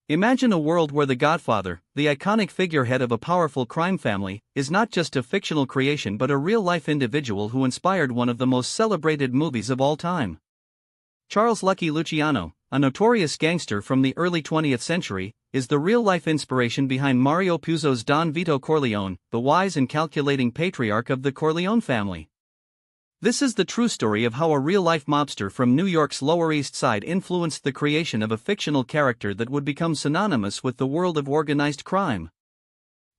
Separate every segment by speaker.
Speaker 1: Imagine a world where the Godfather, the iconic figurehead of a powerful crime family, is not just a fictional creation but a real-life individual who inspired one of the most celebrated movies of all time. Charles Lucky Luciano, a notorious gangster from the early 20th century, is the real-life inspiration behind Mario Puzo's Don Vito Corleone, the wise and calculating patriarch of the Corleone family. This is the true story of how a real-life mobster from New York's Lower East Side influenced the creation of a fictional character that would become synonymous with the world of organized crime.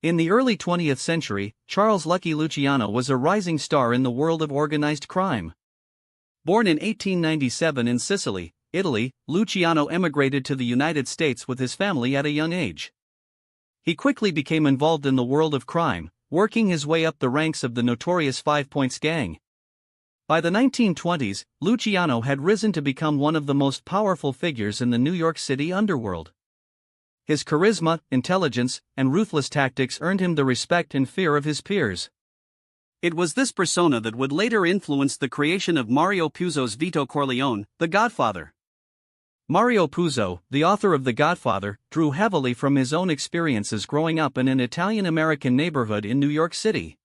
Speaker 1: In the early 20th century, Charles Lucky Luciano was a rising star in the world of organized crime. Born in 1897 in Sicily, Italy, Luciano emigrated to the United States with his family at a young age. He quickly became involved in the world of crime, working his way up the ranks of the notorious Five Points Gang. By the 1920s, Luciano had risen to become one of the most powerful figures in the New York City underworld. His charisma, intelligence, and ruthless tactics earned him the respect and fear of his peers. It was this persona that would later influence the creation of Mario Puzo's Vito Corleone, the Godfather. Mario Puzo, the author of The Godfather, drew heavily from his own experiences growing up in an Italian-American neighborhood in New York City.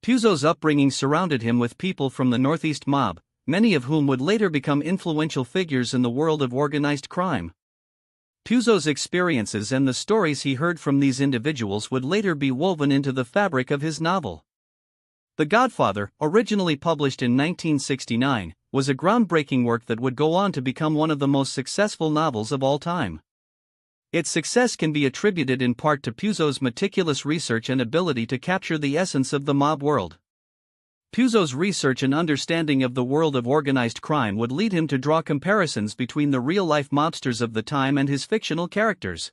Speaker 1: Puzo's upbringing surrounded him with people from the Northeast mob, many of whom would later become influential figures in the world of organized crime. Puzo's experiences and the stories he heard from these individuals would later be woven into the fabric of his novel. The Godfather, originally published in 1969, was a groundbreaking work that would go on to become one of the most successful novels of all time. Its success can be attributed in part to Puzo's meticulous research and ability to capture the essence of the mob world. Puzo's research and understanding of the world of organized crime would lead him to draw comparisons between the real-life mobsters of the time and his fictional characters.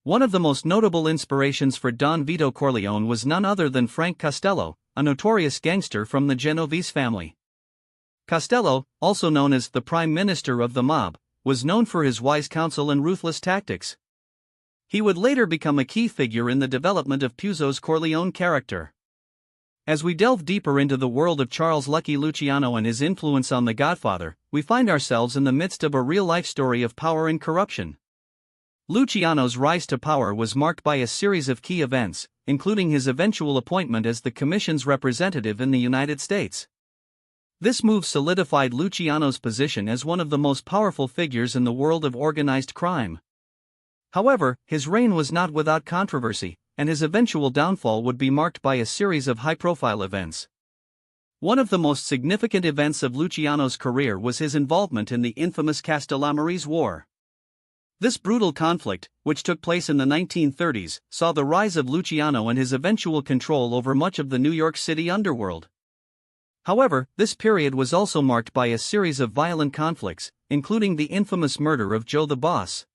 Speaker 1: One of the most notable inspirations for Don Vito Corleone was none other than Frank Costello, a notorious gangster from the Genovese family. Costello, also known as the Prime Minister of the mob, was known for his wise counsel and ruthless tactics. He would later become a key figure in the development of Puzo's Corleone character. As we delve deeper into the world of Charles Lucky Luciano and his influence on The Godfather, we find ourselves in the midst of a real-life story of power and corruption. Luciano's rise to power was marked by a series of key events, including his eventual appointment as the Commission's representative in the United States. This move solidified Luciano's position as one of the most powerful figures in the world of organized crime. However, his reign was not without controversy, and his eventual downfall would be marked by a series of high-profile events. One of the most significant events of Luciano's career was his involvement in the infamous Castellamarese War. This brutal conflict, which took place in the 1930s, saw the rise of Luciano and his eventual control over much of the New York City underworld. However, this period was also marked by a series of violent conflicts, including the infamous murder of Joe the Boss.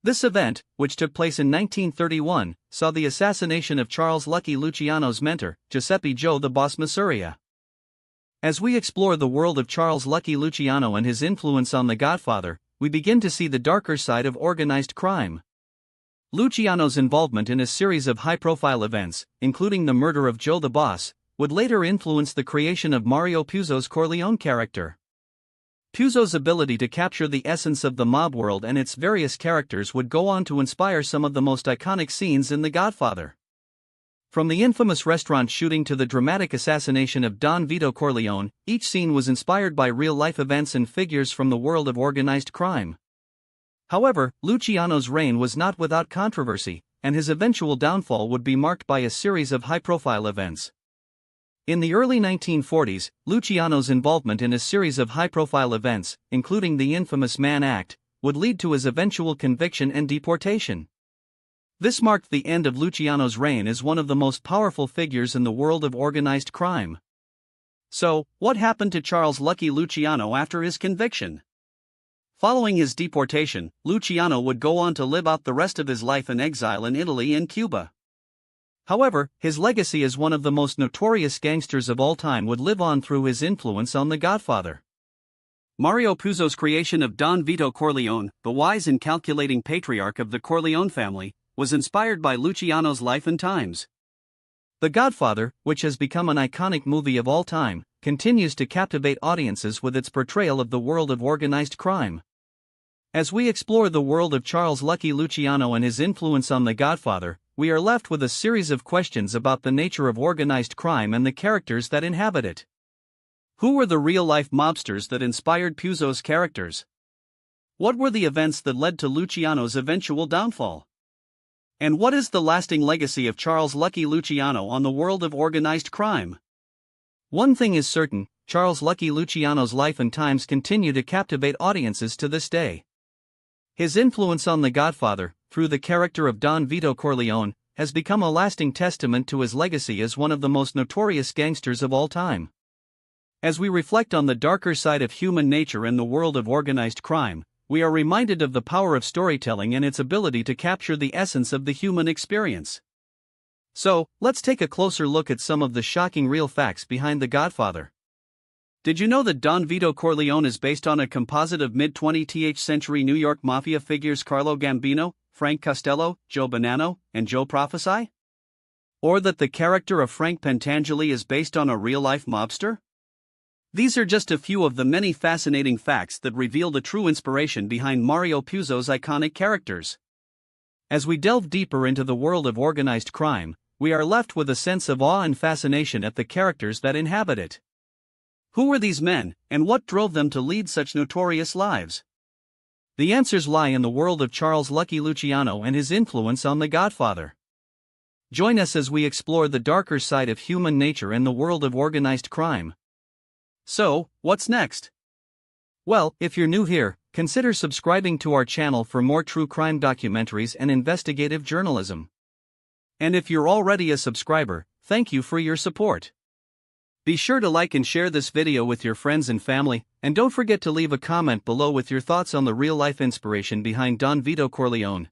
Speaker 1: This event, which took place in 1931, saw the assassination of Charles Lucky Luciano's mentor, Giuseppe "Joe the Boss" Masuria. As we explore the world of Charles Lucky Luciano and his influence on The Godfather, we begin to see the darker side of organized crime. Luciano's involvement in a series of high-profile events, including the murder of Joe the Boss, would later influence the creation of Mario Puzo's Corleone character. Puzo's ability to capture the essence of the mob world and its various characters would go on to inspire some of the most iconic scenes in The Godfather. From the infamous restaurant shooting to the dramatic assassination of Don Vito Corleone, each scene was inspired by real-life events and figures from the world of organized crime. However, Luciano's reign was not without controversy, and his eventual downfall would be marked by a series of high-profile events. In the early 1940s, Luciano's involvement in a series of high-profile events, including the infamous Mann Act, would lead to his eventual conviction and deportation. This marked the end of Luciano's reign as one of the most powerful figures in the world of organized crime. So, what happened to Charles Lucky Luciano after his conviction? Following his deportation, Luciano would go on to live out the rest of his life in exile in Italy and Cuba. However, his legacy as one of the most notorious gangsters of all time would live on through his influence on The Godfather. Mario Puzo's creation of Don Vito Corleone, the wise and calculating patriarch of the Corleone family, was inspired by Luciano's life and times. The Godfather, which has become an iconic movie of all time, continues to captivate audiences with its portrayal of the world of organized crime. As we explore the world of Charles Lucky Luciano and his influence on The Godfather, we are left with a series of questions about the nature of organized crime and the characters that inhabit it. Who were the real-life mobsters that inspired Puzo's characters? What were the events that led to Luciano's eventual downfall? And what is the lasting legacy of Charles Lucky Luciano on the world of organized crime? One thing is certain, Charles Lucky Luciano's life and times continue to captivate audiences to this day. His influence on The Godfather, through the character of Don Vito Corleone, has become a lasting testament to his legacy as one of the most notorious gangsters of all time. As we reflect on the darker side of human nature in the world of organized crime, we are reminded of the power of storytelling and its ability to capture the essence of the human experience. So, let's take a closer look at some of the shocking real facts behind The Godfather. Did you know that Don Vito Corleone is based on a composite of mid-20th century New York Mafia figures Carlo Gambino, Frank Costello, Joe Bonanno, and Joe Prophesci? Or that the character of Frank Pentangeli is based on a real-life mobster? These are just a few of the many fascinating facts that reveal the true inspiration behind Mario Puzo's iconic characters. As we delve deeper into the world of organized crime, we are left with a sense of awe and fascination at the characters that inhabit it. Who were these men, and what drove them to lead such notorious lives? The answers lie in the world of Charles Lucky Luciano and his influence on The Godfather. Join us as we explore the darker side of human nature and the world of organized crime. So, what's next? Well, if you're new here, consider subscribing to our channel for more true crime documentaries and investigative journalism. And if you're already a subscriber, thank you for your support. Be sure to like and share this video with your friends and family, and don't forget to leave a comment below with your thoughts on the real-life inspiration behind Don Vito Corleone.